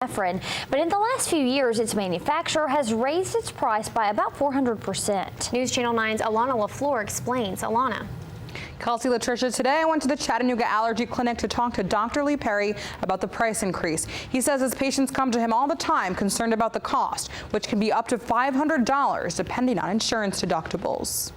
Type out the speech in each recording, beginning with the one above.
epinephrine, but in the last few years, its manufacturer has raised its price by about 400%. News Channel 9's Alana LaFleur explains. Alana. Kelsey, Latricia, today I went to the Chattanooga Allergy Clinic to talk to Dr. Lee Perry about the price increase. He says his patients come to him all the time concerned about the cost, which can be up to $500 depending on insurance deductibles.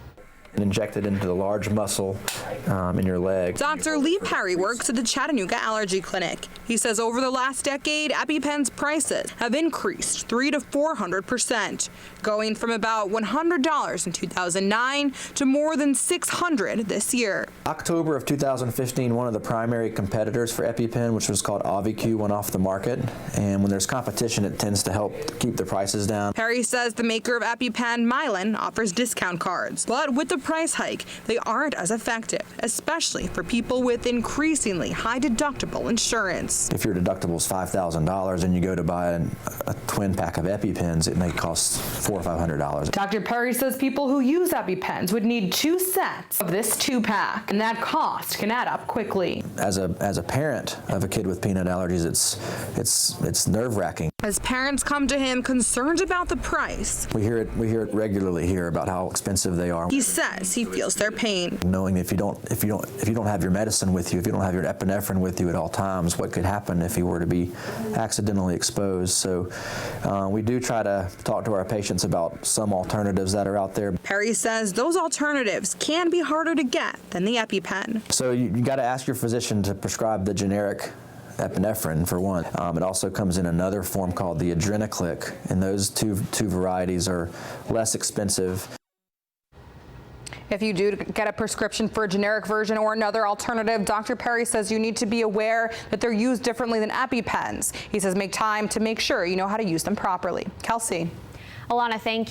Injected into the large muscle in your leg. Dr. Lee Perry works at the Chattanooga Allergy Clinic. He says over the last decade, EpiPen's prices have increased 300% to 400%, going from about $100 in 2009 to more than $600 this year. October of 2015, one of the primary competitors for EpiPen, which was called AviQ, went off the market. And when there's competition, it tends to help keep the prices down. Perry says the maker of EpiPen, Mylan, offers discount cards, but with the price hike, they aren't as effective, especially for people with increasingly high deductible insurance. If your deductible is $5,000 and you go to buy a twin pack of EpiPens, it may cost $400 or $500. Dr. Perry says people who use EpiPens would need 2 sets of this 2-pack, and that cost can add up quickly. As a parent of a kid with peanut allergies, it's nerve-wracking. As parents come to him concerned about the price, We hear it regularly here about how expensive they are. he says he feels their pain. Knowing if you don't have your medicine with you, if you don't have your epinephrine with you at all times, what could happen if you were to be accidentally exposed. So we do try to talk to our patients about some alternatives that are out there. Perry says those alternatives can be harder to get than the EpiPen. So you got to ask your physician to prescribe the generic epinephrine for one. It also comes in another form called the Adrenaclick, and those two varieties are less expensive. If you do get a prescription for a generic version or another alternative, Dr. Perry says you need to be aware that they're used differently than EpiPens. He says make time to make sure you know how to use them properly. Kelsey. Alana, thank you.